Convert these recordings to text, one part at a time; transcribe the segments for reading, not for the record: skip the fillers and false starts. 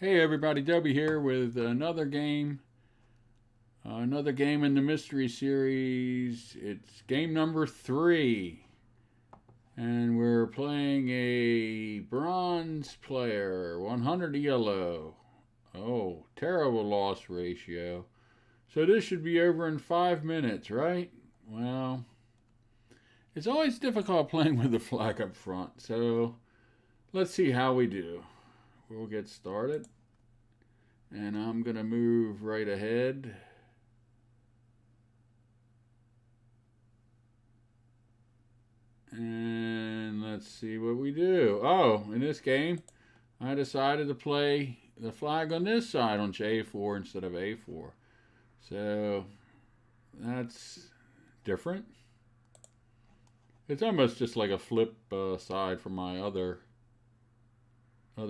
Hey everybody, W here with another game. Another game in the mystery series. It's game number 3. And we're playing a bronze player, 100 yellow. Oh, terrible loss ratio. So this should be over in 5 minutes, right? Well, it's always difficult playing with the flag up front. So let's see how we do. We'll get started. And I'm going to move right ahead. And let's see what we do. Oh, in this game, I decided to play the flag on this side on J4 instead of A4. So that's different. It's almost just like a flip side from my other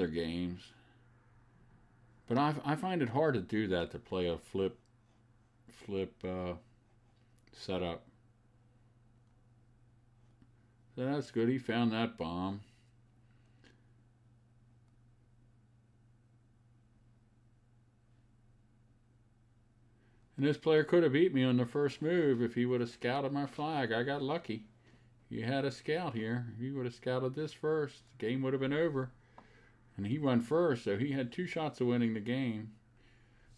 games. But I find it hard to do that, to play a flip setup. So that's good. He found that bomb. And this player could have beat me on the first move if he would have scouted my flag. I got lucky. He had a scout here. If he would have scouted this first, the game would have been over. And he went first, so he had 2 shots of winning the game.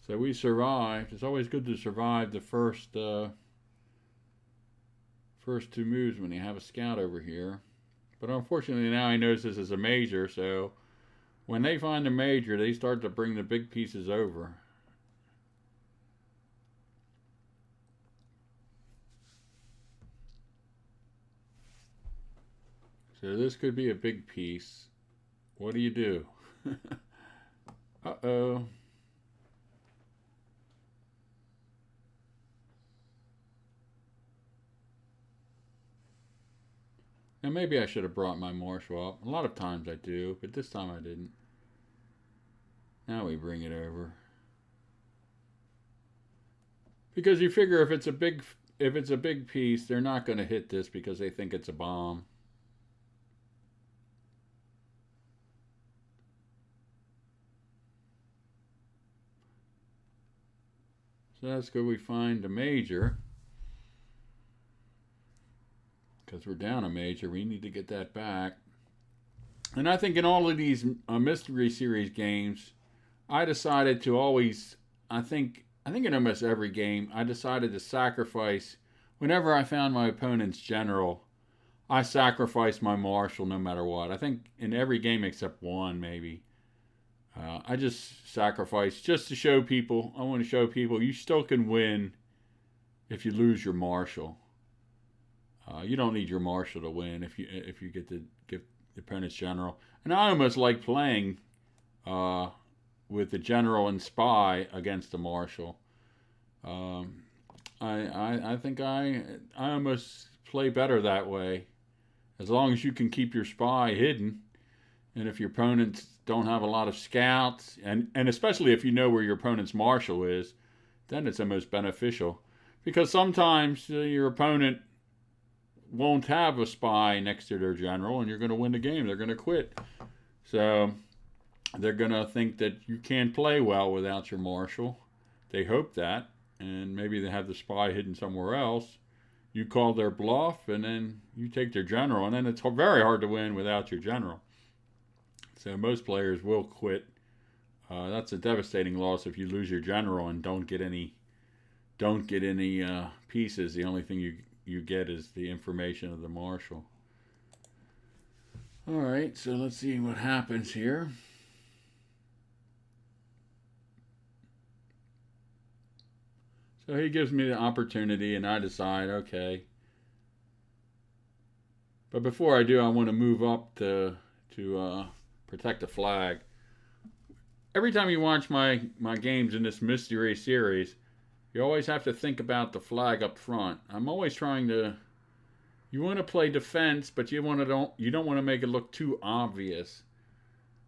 So we survived. It's always good to survive the first 2 moves when you have a scout over here. But unfortunately now he knows this is a major, so when they find a major, they start to bring the big pieces over. So this could be a big piece. What do you do? Uh-oh. Now maybe I should have brought my marshal up. A lot of times I do, but this time I didn't. Now we bring it over. Because you figure if it's a big piece, they're not going to hit this because they think it's a bomb. So that's good. We find a major. Because we're down a major. We need to get that back. And I think in all of these mystery series games, I decided to always, I think in almost every game, I decided to sacrifice, whenever I found my opponent's general, I sacrificed my marshal no matter what. I think in every game except one, maybe. I just sacrificed just to show people. I want to show people you still can win if you lose your marshal. You don't need your marshal to win if you get the opponent's general. And I almost like playing with the general and spy against the marshal. I think I almost play better that way, as long as you can keep your spy hidden. And if your opponents don't have a lot of scouts, and especially if you know where your opponent's marshal is, then it's the most beneficial. Because sometimes your opponent won't have a spy next to their general, and you're going to win the game. They're going to quit. So they're going to think that you can't play well without your marshal. They hope that, and maybe they have the spy hidden somewhere else. You call their bluff, and then you take their general, and then it's very hard to win without your general. So most players will quit. That's a devastating loss if you lose your general and don't get any pieces. The only thing you get is the information of the marshal. All right, so let's see what happens here. So he gives me the opportunity, and I decide, okay. But before I do, I want to move up to protect the flag. Every time you watch my games in this mystery series, you always have to think about the flag up front. I'm always trying to. You want to play defense, but you don't want to make it look too obvious.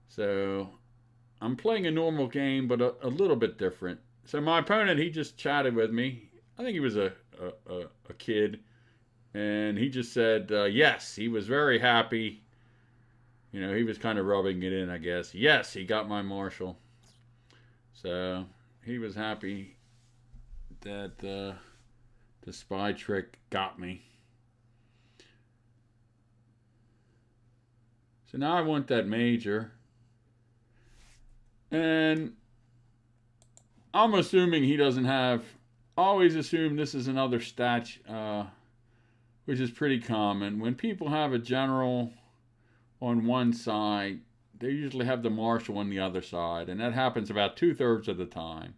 So I'm playing a normal game, but a little bit different. So my opponent, he just chatted with me. I think he was a kid, and he just said yes. He was very happy. You know, he was kind of rubbing it in, I guess. Yes, he got my marshal. So he was happy that the spy trick got me. So now I want that major. And I'm assuming he doesn't have. Always assume this is another stat, which is pretty common. When people have a general on one side, they usually have the marshal on the other side, and that happens about 2/3 of the time.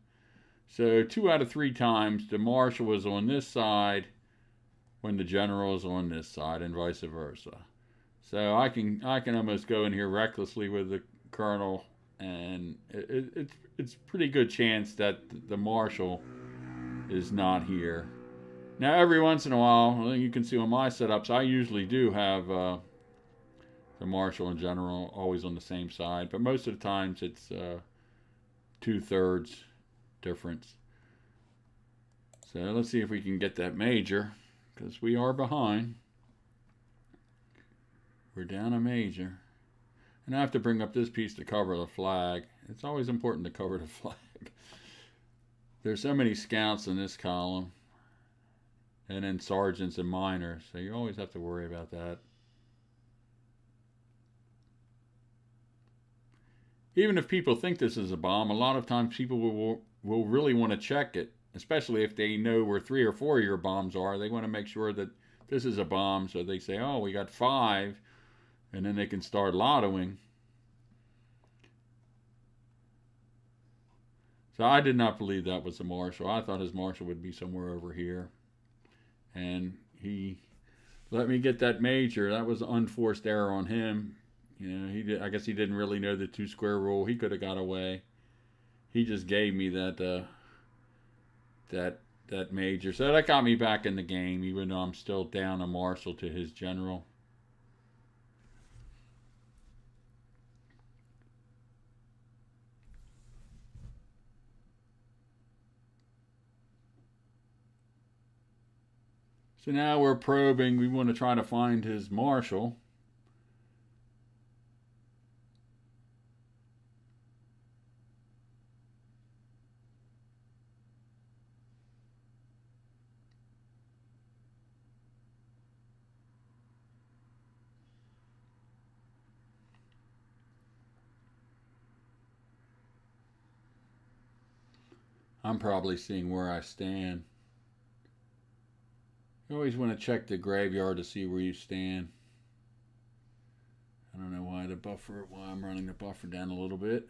So 2 out of 3 times, the marshal is on this side when the general is on this side, and vice versa. So I can almost go in here recklessly with the colonel, and it's pretty good chance that the marshal is not here. Now every once in a while, you can see on my setups, I usually do have the marshal and general always on the same side, but most of the times it's 2/3 difference. So let's see if we can get that major, because we are behind. We're down a major. And I have to bring up this piece to cover the flag. It's always important to cover the flag. There's so many scouts in this column, and then sergeants and minors, so you always have to worry about that. Even if people think this is a bomb, a lot of times people will really want to check it, especially if they know where 3 or 4 of your bombs are. They want to make sure that this is a bomb, so they say, oh, we got 5, and then they can start lottoing. So I did not believe that was the marshal. I thought his marshal would be somewhere over here. And he let me get that major. That was an unforced error on him. You know, I guess he didn't really know the 2-square rule. He could have got away. He just gave me that major. So that got me back in the game, even though I'm still down a marshal to his general. So now we're probing. We want to try to find his marshal. I'm probably seeing where I stand. You always want to check the graveyard to see where you stand. I don't know why I'm running the buffer down a little bit.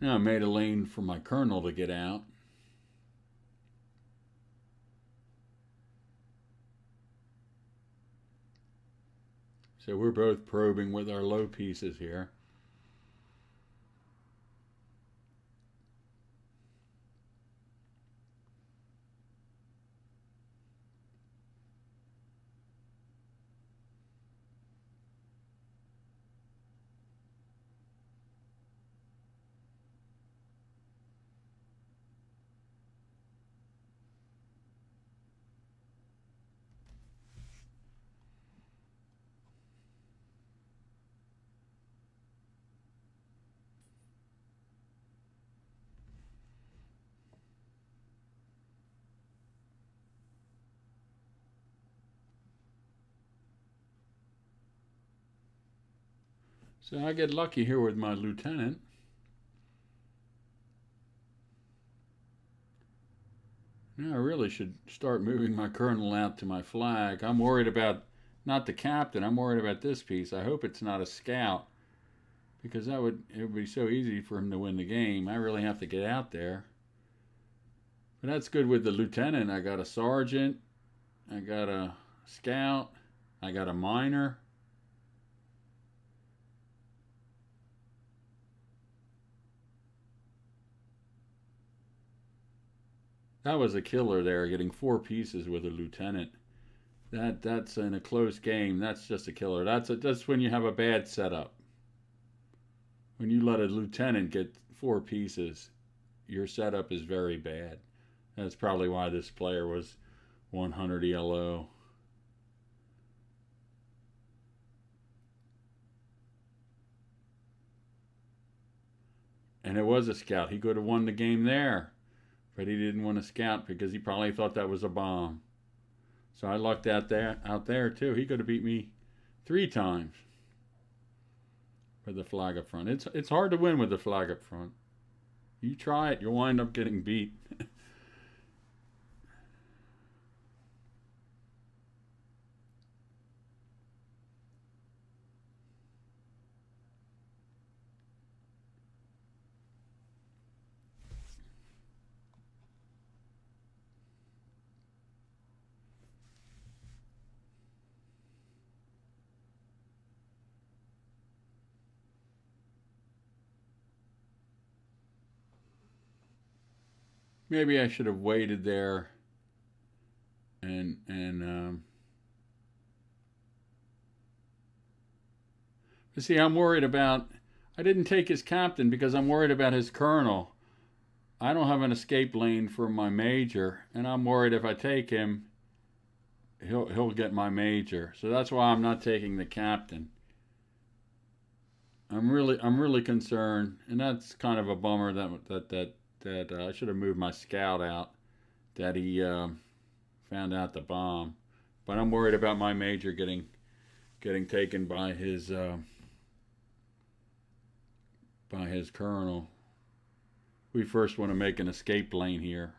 Now I made a lane for my colonel to get out. So we're both probing with our low pieces here. So I get lucky here with my lieutenant. Now I really should start moving my colonel out to my flag. I'm worried about not the captain. I'm worried about this piece. I hope it's not a scout, because it would be so easy for him to win the game. I really have to get out there. But that's good with the lieutenant. I got a sergeant, I got a scout, I got a minor. That was a killer there, getting 4 pieces with a lieutenant. That's in a close game. That's just a killer. That's when you have a bad setup. When you let a lieutenant get 4 pieces, your setup is very bad. That's probably why this player was 100 ELO. And it was a scout. He could have won the game there, but he didn't want to scout because he probably thought that was a bomb. So I lucked out there too. He could have beat me 3 times with the flag up front. It's hard to win with the flag up front. You try it, you'll wind up getting beat. Maybe I should have waited there and but see, I'm worried about. I didn't take his captain because I'm worried about his colonel. I don't have an escape lane for my major, and I'm worried if I take him, he'll get my major. So that's why I'm not taking the captain. I'm really concerned, and that's kind of a bummer that I should have moved my scout out. That he found out the bomb, but I'm worried about my major getting taken by his colonel. We first want to make an escape lane here,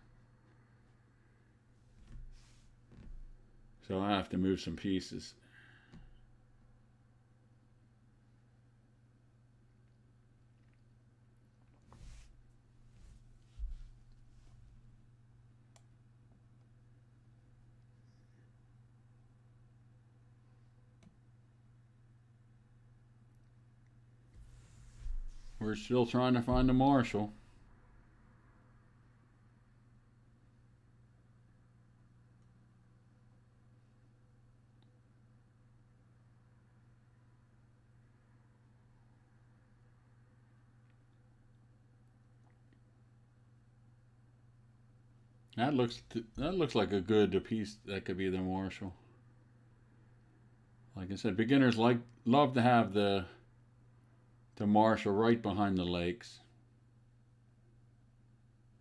so I have to move some pieces. We're still trying to find a marshal. That looks like a good piece that could be the marshal. Like I said, beginners love to have the marshal right behind the lakes.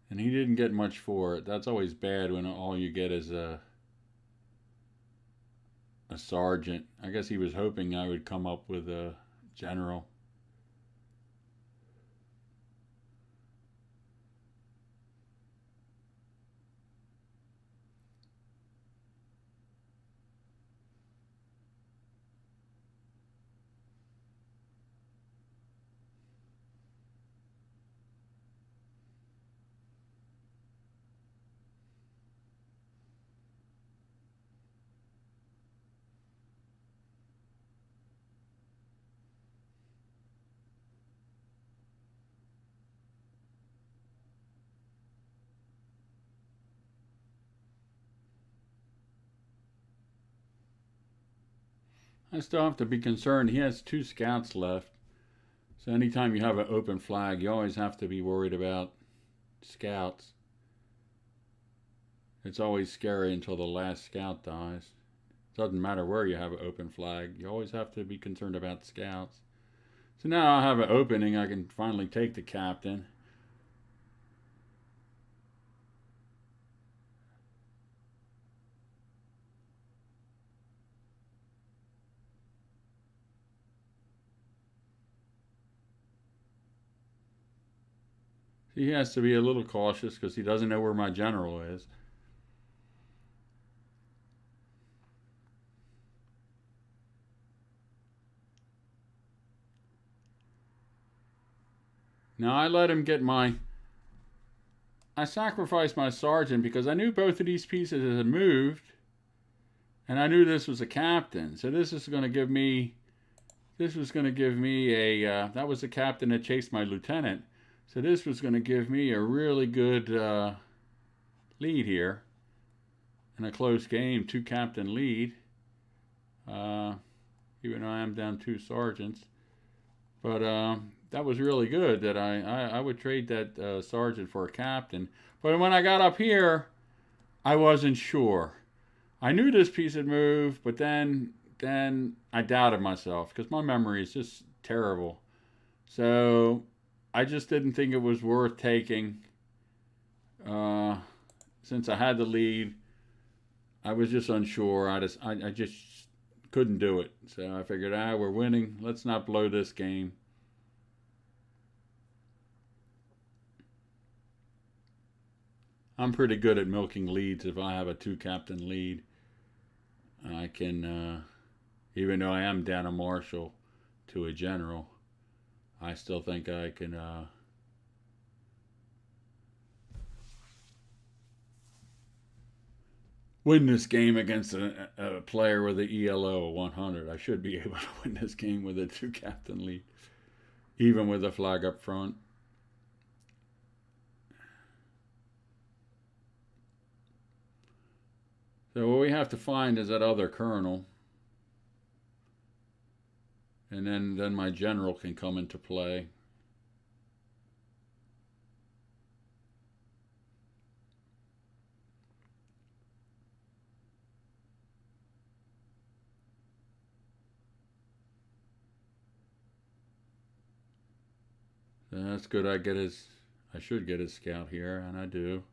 And he didn't get much for it. That's always bad when all you get is a sergeant. I guess he was hoping I would come up with a general. I still have to be concerned. He has 2 scouts left. So anytime you have an open flag, you always have to be worried about scouts. It's always scary until the last scout dies. It doesn't matter where you have an open flag. You always have to be concerned about scouts. So now I have an opening. I can finally take the captain. He has to be a little cautious because he doesn't know where my general is. Now I sacrificed my sergeant because I knew both of these pieces had moved, and I knew this was a captain. So this is going to give me, this was going to give me that was the captain that chased my lieutenant. So this was going to give me a really good lead here in a close game, 2-captain lead. Even though I am down 2 sergeants. But that was really good that I would trade that sergeant for a captain. But when I got up here, I wasn't sure. I knew this piece had moved, but then I doubted myself because my memory is just terrible. So I just didn't think it was worth taking. Since I had the lead, I was just unsure. I just couldn't do it. So I figured, we're winning. Let's not blow this game. I'm pretty good at milking leads. If I have a 2-captain lead, I can, even though I am down a marshal to a general, I still think I can win this game against a player with an ELO of 100. I should be able to win this game with a 2-captain lead, even with a flag up front. So what we have to find is that other colonel, and then my general can come into play. So that's good. I should get his scout here, and I do.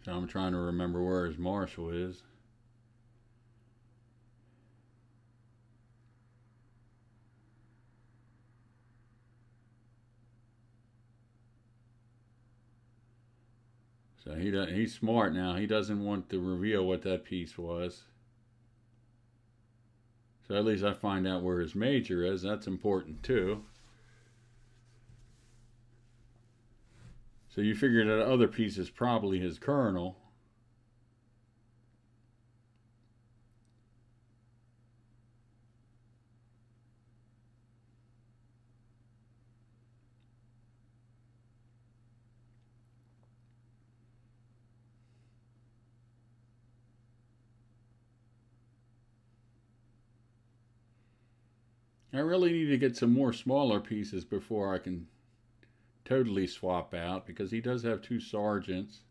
So I'm trying to remember where his marshal is. So he's smart now. He doesn't want to reveal what that piece was. So at least I find out where his major is. That's important too. So you figure that other piece is probably his colonel. I really need to get some more smaller pieces before I can totally swap out, because he does have 2 sergeants.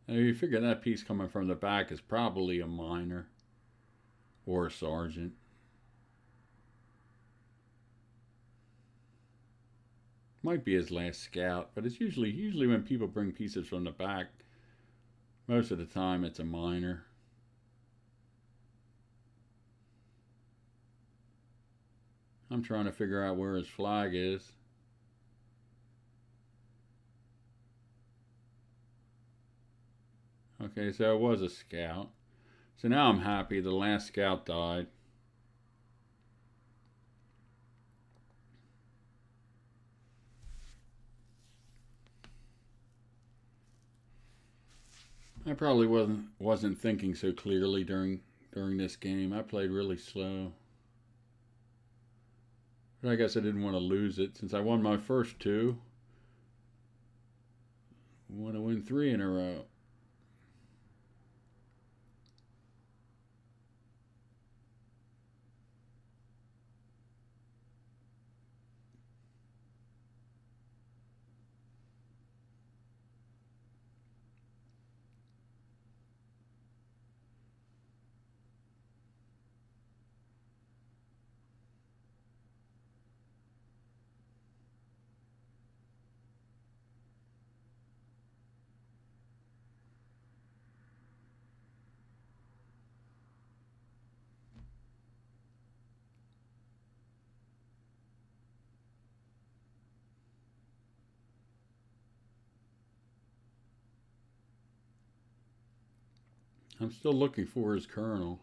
Now you figure that piece coming from the back is probably a minor or a sergeant. Might be his last scout, but it's usually when people bring pieces from the back, most of the time it's a minor. I'm trying to figure out where his flag is. Okay, so it was a scout. So now I'm happy the last scout died. I probably wasn't thinking so clearly during this game. I played really slow. But I guess I didn't want to lose it since I won my first 2. I want to win 3 in a row. I'm still looking for his kernel.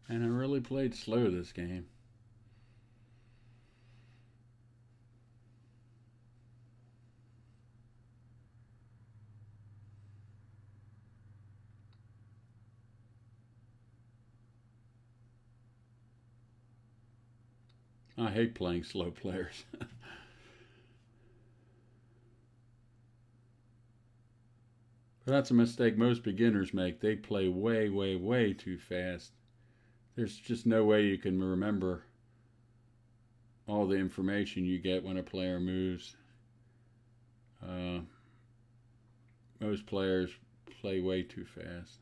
And I really played slow this game. I hate playing slow players. But that's a mistake most beginners make. They play way, way, way too fast. There's just no way you can remember all the information you get when a player moves. Uh, most players play way too fast.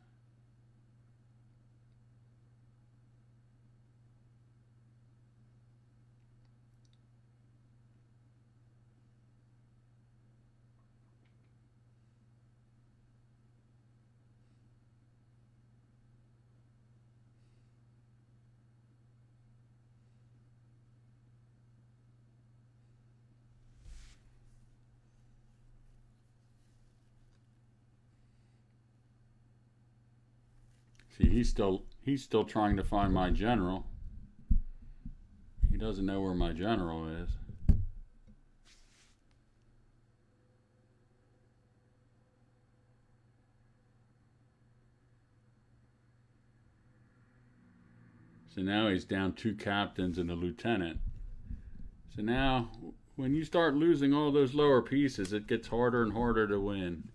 See, he's still trying to find my general. He doesn't know where my general is. So now he's down 2 captains and a lieutenant. So now, when you start losing all those lower pieces, it gets harder and harder to win.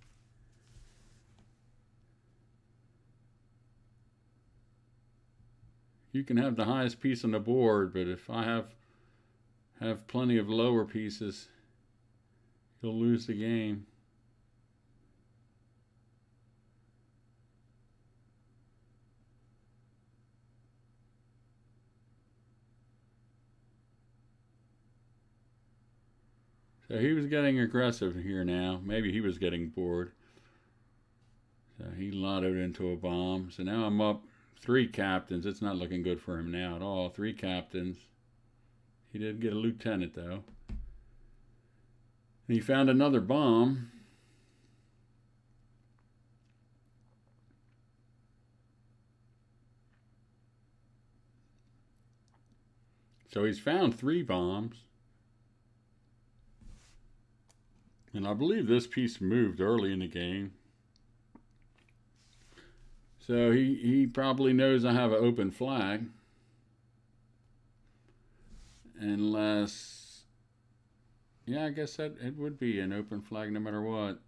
You can have the highest piece on the board, but if I have plenty of lower pieces, you'll lose the game. So he was getting aggressive here now. Maybe he was getting bored. So he lottoed into a bomb. So now I'm up 3 captains. It's not looking good for him now at all. 3 captains. He did get a lieutenant, though. And he found another bomb. So he's found 3 bombs. And I believe this piece moved early in the game. So he probably knows I have an open flag. Unless, yeah, I guess that it would be an open flag no matter what.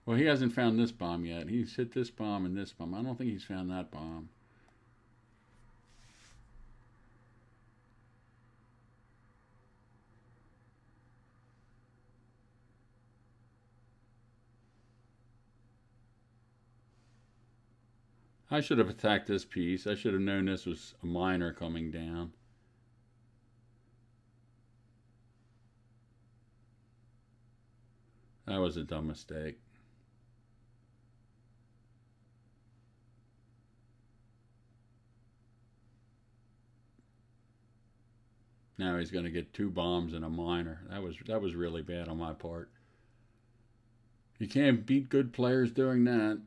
Well, he hasn't found this bomb yet. He's hit this bomb and this bomb. I don't think he's found that bomb. I should have attacked this piece. I should have known this was a miner coming down. That was a dumb mistake. Now he's going to get 2 bombs and a miner. That was really bad on my part. You can't beat good players doing that.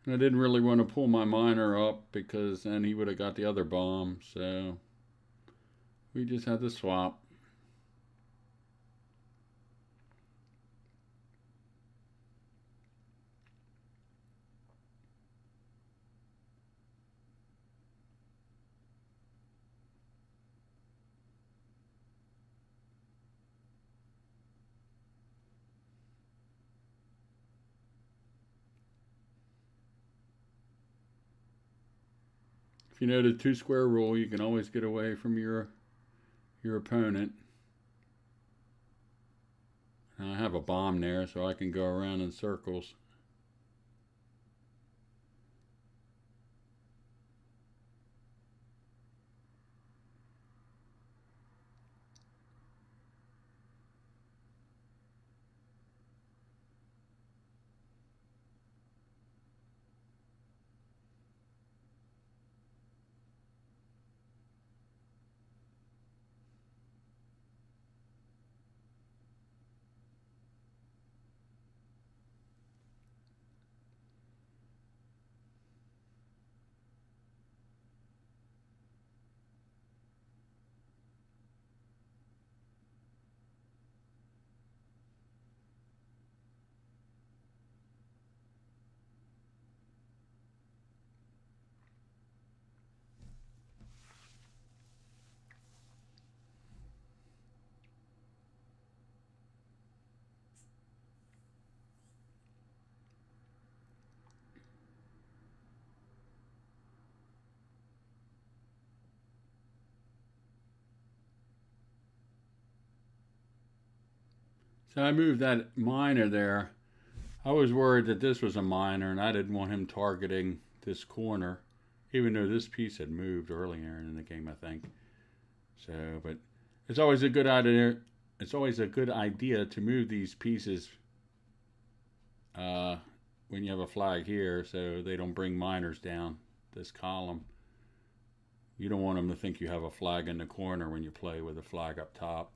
I didn't really want to pull my miner up because then he would have got the other bomb, so we just had to swap. If you know the 2 square rule, you can always get away from your opponent. And I have a bomb there, so I can go around in circles. So I moved that miner there. I was worried that this was a miner, and I didn't want him targeting this corner, even though this piece had moved earlier in the game, I think. So, but it's always a good idea. It's always a good idea to move these pieces when you have a flag here, so they don't bring miners down this column. You don't want them to think you have a flag in the corner when you play with a flag up top.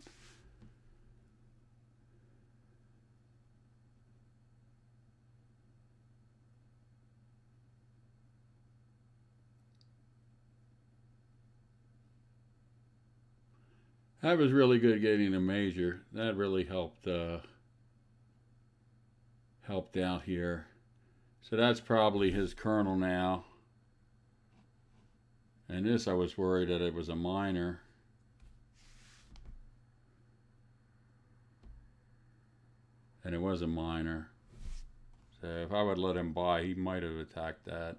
That was really good getting a major. That really helped helped out here. So that's probably his kernel now. And this, I was worried that it was a minor. And it was a minor. So if I would let him buy, he might have attacked that.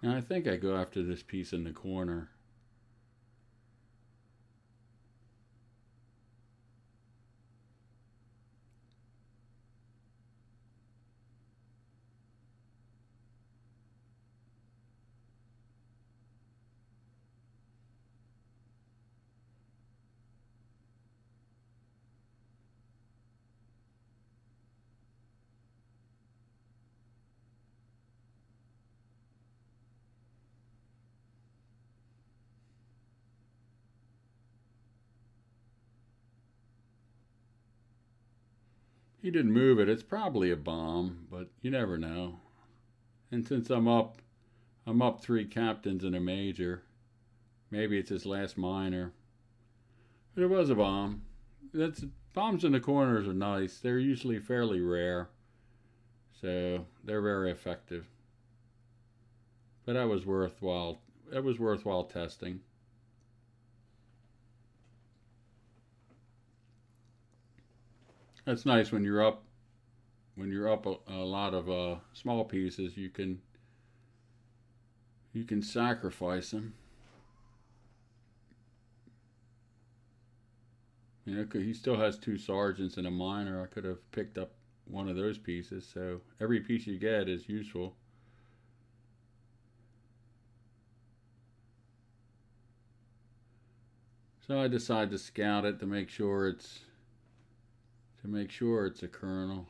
And I think I go after this piece in the corner. He didn't move it. It's probably a bomb, but you never know. And since I'm up 3 captains in a major. Maybe it's his last minor. But it was a bomb. That's bombs in the corners are nice. They're usually fairly rare, so they're very effective. But that was worthwhile. That was worthwhile testing. That's nice when you're up when you're up a lot of small pieces, you can sacrifice them. You know, 'cause he still has two sergeants and a minor. I could have picked up one of those pieces. So every piece you get is useful. So I decided to scout it to make sure it's a colonel.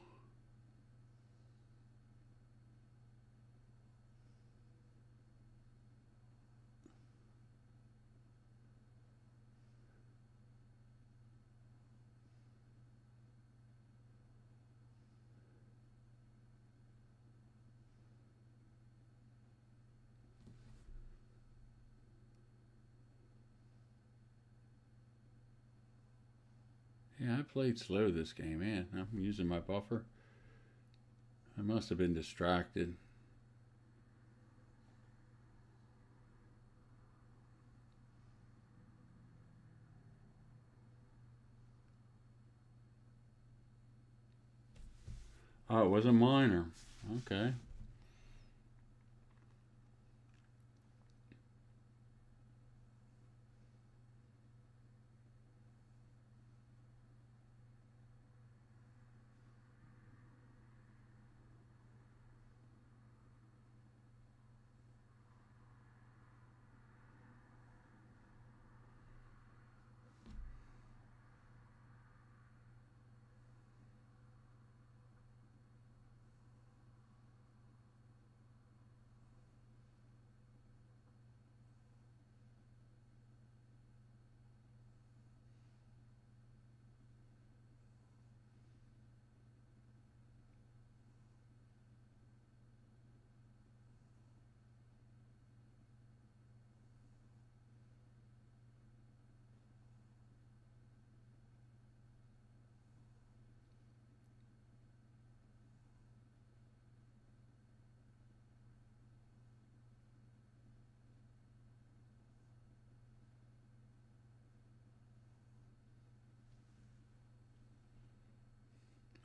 Yeah, I played slow this game, man. I'm using my buffer. I must have been distracted. Oh, it was a minor. Okay.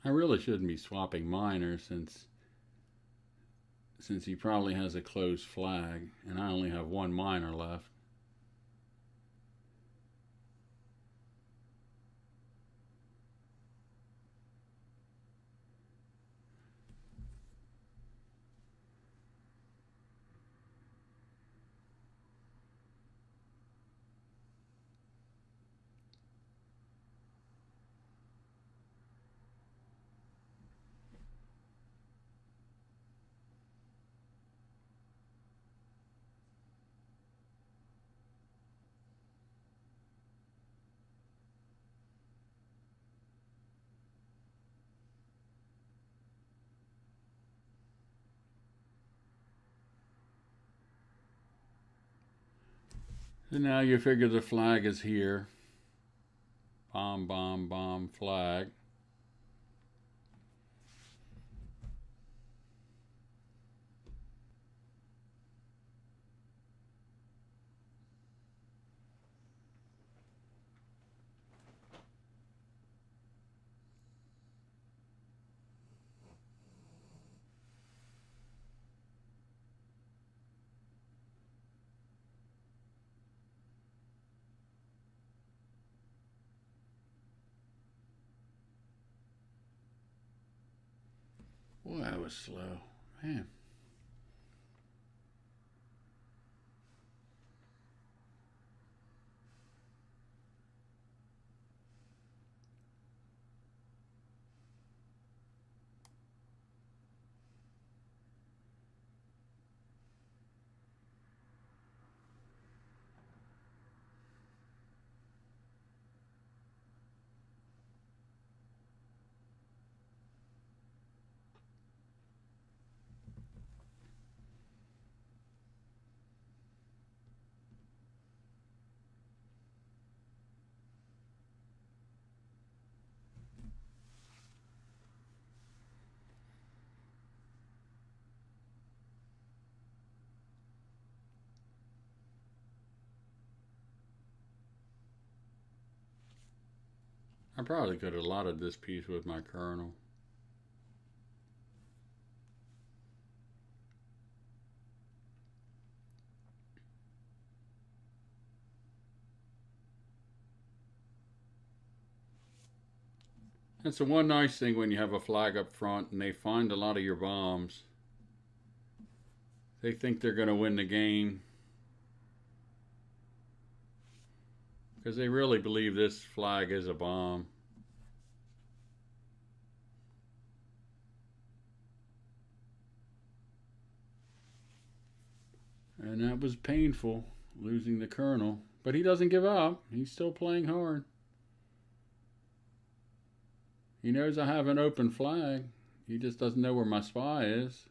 I really shouldn't be swapping minors since he probably has a closed flag, and I only have one minor left. So now you figure the flag is here. Bomb, bomb, bomb, flag. Boy, that was slow. Man. I probably could have allotted this piece with my colonel. That's the one nice thing when you have a flag up front and they find a lot of your bombs. They think they're going to win the game because they really believe this flag is a bomb. And that was painful, losing the colonel. But he doesn't give up. He's still playing hard. He knows I have an open flag. He just doesn't know where my spy is.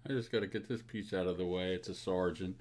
I just got to get this piece out of the way. It's a sergeant.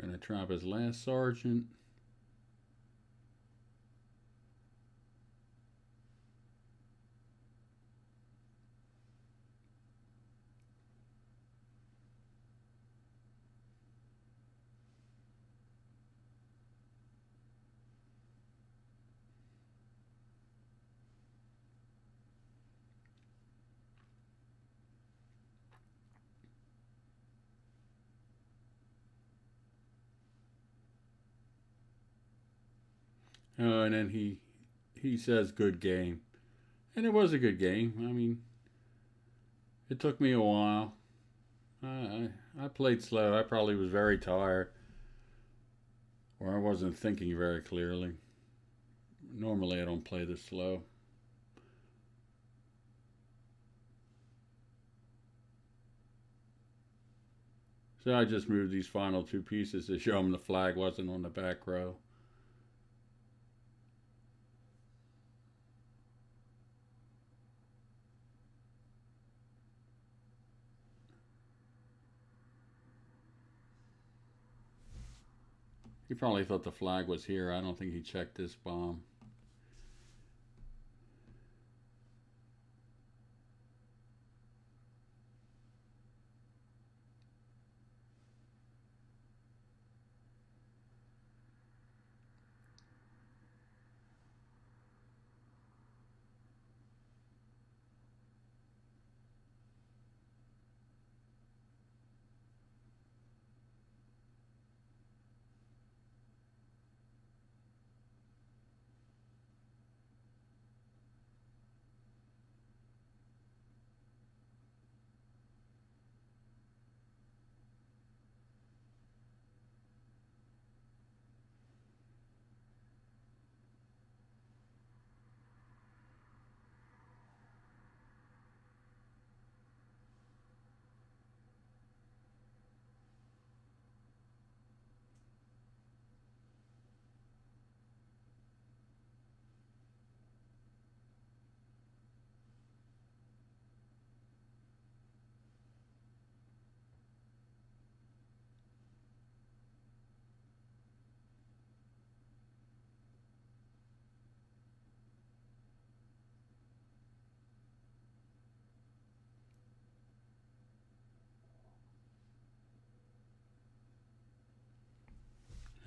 Gonna trap his last sergeant. And then he says good game. And it was a good game. I mean, it took me a while. I played slow. I probably was very tired, or I wasn't thinking very clearly. Normally I don't play this slow. So I just moved these final two pieces to show him the flag wasn't on the back row. He probably thought the flag was here. I don't think he checked this bomb.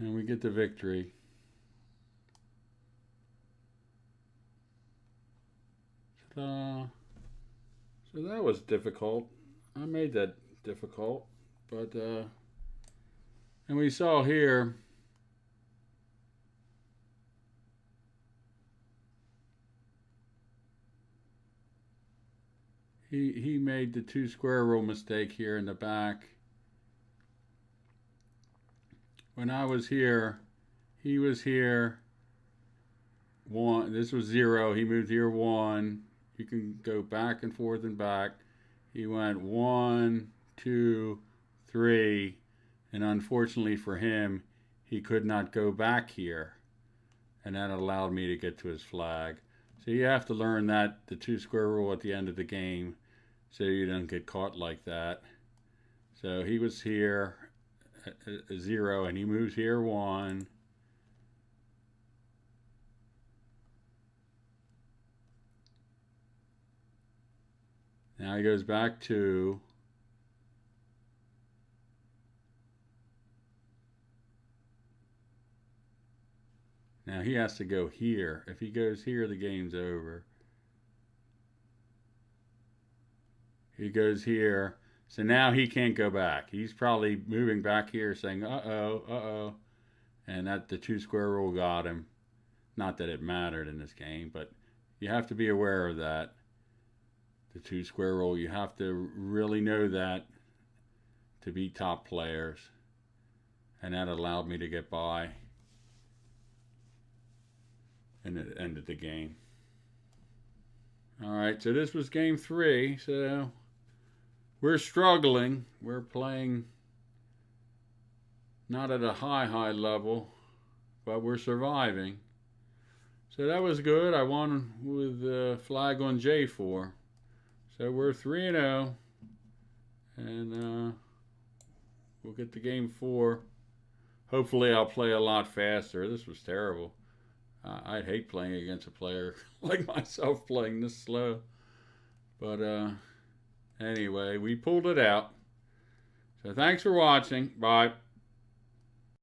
And we get the victory. Ta-da. So that was difficult. I made that difficult. But, and we saw here, he made the 2 square rule mistake here in the back. When I was here, he was here. 1. This was 0. He moved here 1. You can go back and forth and back. He went 1, 2, 3, and unfortunately for him, he could not go back here, and that allowed me to get to his flag. So you have to learn that the 2 square rule at the end of the game, so you don't get caught like that. So he was here at 0, and he moves here 1. Now he goes back 2. Now he has to go here. If he goes here, the game's over. He goes here. So now he can't go back. He's probably moving back here saying, uh-oh, uh-oh. And that the 2 square rule got him. Not that it mattered in this game, but you have to be aware of that. The 2 square rule, you have to really know that to be top players. And that allowed me to get by. And it ended the game. All right, so this was game 3. So we're struggling. We're playing not at a high level, but we're surviving. So that was good. I won with the flag on J4. So we're 3-0, and we'll get to game 4. Hopefully I'll play a lot faster. This was terrible. I'd hate playing against a player like myself playing this slow. But anyway, we pulled it out. So thanks for watching. Bye.